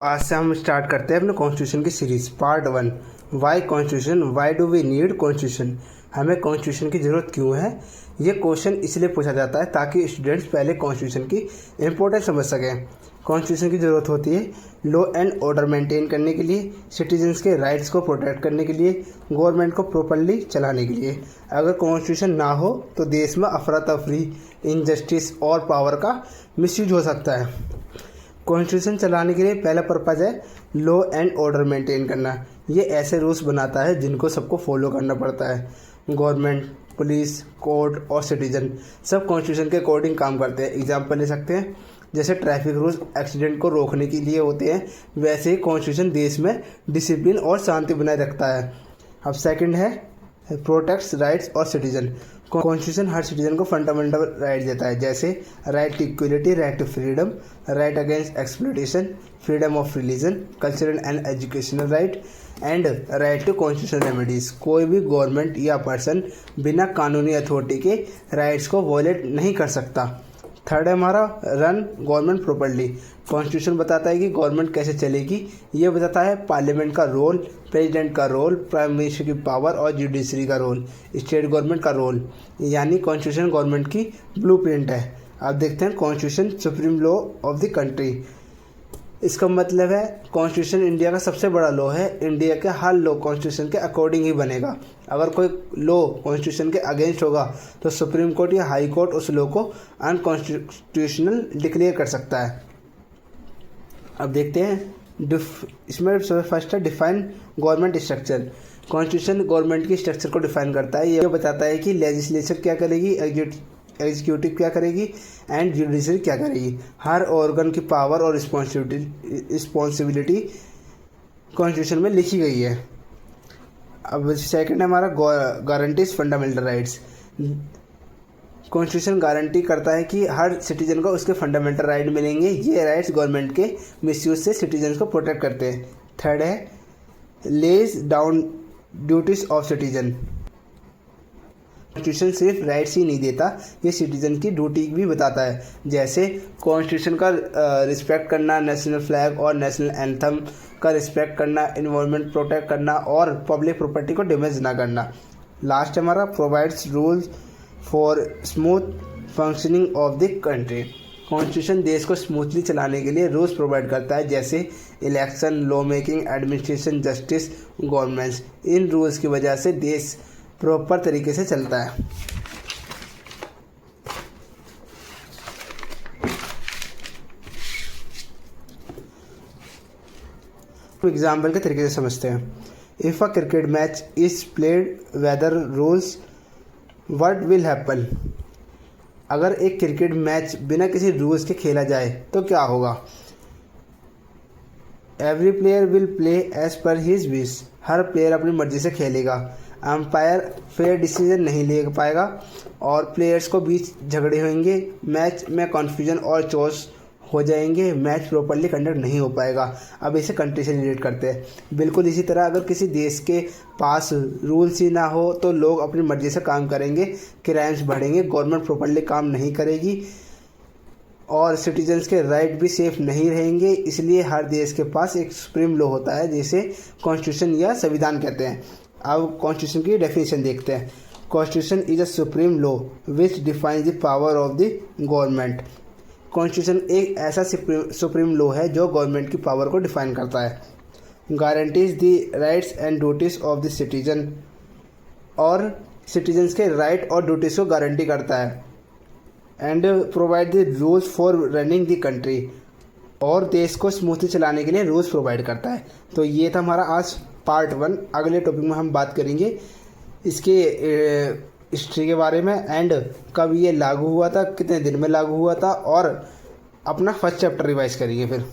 आज से हम स्टार्ट करते हैं अपने कॉन्स्टिट्यूशन की series part 1। Why constitution, why do we need constitution, हमें कॉन्स्टिट्यूशन की ज़रूरत क्यों है। ये क्वेश्चन इसलिए पूछा जाता है ताकि स्टूडेंट्स पहले कॉन्स्टिट्यूशन की इम्पोर्टेंस समझ सकें। कॉन्स्टिट्यूशन की ज़रूरत होती है लॉ एंड ऑर्डर मेंटेन करने के लिए, सिटीजन्स के राइट्स को प्रोटेक्ट करने के लिए, गवर्नमेंट को प्रॉपरली चलाने के लिए। अगर कॉन्स्टिट्यूशन ना हो तो देश में अफरा तफरी, इनजस्टिस और पावर का मिसयूज हो सकता है। कॉन्स्टिट्यूशन चलाने के लिए पहला पर्पज़ है लॉ एंड ऑर्डर मेंटेन करना। ये ऐसे रूल्स बनाता है जिनको सबको फॉलो करना पड़ता है। गवर्नमेंट, पुलिस, कोर्ट और सिटीजन सब कॉन्स्टिट्यूशन के अकॉर्डिंग काम करते हैं। एग्जाम्पल ले सकते हैं, जैसे ट्रैफिक रूल्स एक्सीडेंट को रोकने के लिए होते हैं, वैसे ही कॉन्स्टिट्यूशन देश में डिसिप्लिन और शांति बनाए रखता है। अब सेकंड है प्रोटेक्ट्स राइट्स और सिटीजन। कॉन्स्टिट्यूशन हर सिटीजन को फंडामेंटल राइट देता है, जैसे right to equality, right to freedom, right against exploitation, freedom of religion, cultural and educational right and right to constitutional remedies. कोई भी गवर्नमेंट या पर्सन बिना कानूनी अथॉरिटी के राइट्स को वॉयलेट नहीं कर सकता। थर्ड है हमारा रन गवर्नमेंट प्रॉपर्ली। कॉन्स्टिट्यूशन बताता है कि गवर्नमेंट कैसे चलेगी। ये बताता है पार्लियामेंट का रोल, प्रेसिडेंट का रोल, प्राइम मिनिस्टर की पावर और जुडिशरी का रोल, स्टेट गवर्नमेंट का रोल। यानी कॉन्स्टिट्यूशन गवर्नमेंट की ब्लूप्रिंट है। अब देखते हैं constitution supreme law of the country. इसका मतलब है कॉन्स्टिट्यूशन इंडिया का सबसे बड़ा लॉ है। इंडिया के हर लॉ कॉन्स्टिट्यूशन के अकॉर्डिंग ही बनेगा। अगर कोई लॉ कॉन्स्टिट्यूशन के अगेंस्ट होगा तो सुप्रीम कोर्ट या हाई कोर्ट उस लॉ को अनकॉन्स्टिट्यूशनल डिक्लेयर कर सकता है। अब देखते हैं इसमें सबसे फर्स्ट है define government structure. Constitution government की स्ट्रक्चर को डिफाइन करता है। ये बताता है कि लेजिस्लेचर क्या करेगी, एग्जीक्यूटिव क्या करेगी एंड जुडिशरी क्या करेगी। हर ऑर्गन की पावर और रिस्पॉन्सिबिलिटी कॉन्स्टिट्यूशन में लिखी गई है। अब सेकंड है हमारा guarantees fundamental rights. Constitution guarantee करता है कि हर सिटीजन को उसके फंडामेंटल राइट मिलेंगे। ये राइट्स गवर्नमेंट के मिसयूज से सिटीजन को प्रोटेक्ट करते हैं। थर्ड है lays down duties of citizen. Constitution सिर्फ राइट्स ही नहीं देता, ये सिटीजन की ड्यूटी भी बताता है, जैसे कॉन्स्टिट्यूशन का रिस्पेक्ट करना, नेशनल फ्लैग और नेशनल एंथम का रिस्पेक्ट करना, एनवायरनमेंट प्रोटेक्ट करना और पब्लिक प्रॉपर्टी को डैमेज ना करना। लास्ट हमारा provides rules for smooth functioning of the country. Constitution देश को स्मूथली चलाने के लिए रूल्स प्रोवाइड करता है, जैसे election, law making, administration, justice, governments. इन रूल्स की वजह से देश प्रॉपर तरीके से चलता है। एग्जाम्पल के तरीके से समझते हैं। If a cricket match is played whether rules what will happen. अगर एक क्रिकेट मैच बिना किसी रूल्स के खेला जाए तो क्या होगा। Every player will play as per his wish. हर प्लेयर अपनी मर्जी से खेलेगा। अंपायर फेयर डिसीजन नहीं ले पाएगा और प्लेयर्स को बीच झगड़े होंगे। मैच में कन्फ्यूजन और चॉइस हो जाएंगे। मैच प्रॉपर्ली कंडक्ट नहीं हो पाएगा। अब इसे कंट्री से रिलेट करते हैं। बिल्कुल इसी तरह अगर किसी देश के पास रूल्स ही ना हो तो लोग अपनी मर्जी से काम करेंगे, क्राइम्स बढ़ेंगे, गवर्नमेंट प्रॉपर्ली काम नहीं करेगी और सिटीजन्स के राइट भी सेफ नहीं रहेंगे। इसलिए हर देश के पास एक सुप्रीम लॉ होता है जिसे कॉन्स्टिट्यूशन या संविधान कहते हैं। अब कॉन्स्टिट्यूशन की डेफिनेशन देखते हैं। Constitution is a supreme law which defines the power of the government. Constitution एक ऐसा सुप्रीम लॉ है जो गवर्नमेंट की पावर को डिफाइन करता है। Guarantees the rights and duties of the citizen, और सिटीजन्स के राइट और ड्यूटीज़ को गारंटी करता है। And provide the rules for running the country, और देश को स्मूथली चलाने के लिए रूल्स प्रोवाइड करता है। तो ये था हमारा आज पार्ट 1। अगले टॉपिक में हम बात करेंगे इसके हिस्ट्री के बारे में एंड कब ये लागू हुआ था, कितने दिन में लागू हुआ था, और अपना फर्स्ट चैप्टर रिवाइज करेंगे फिर।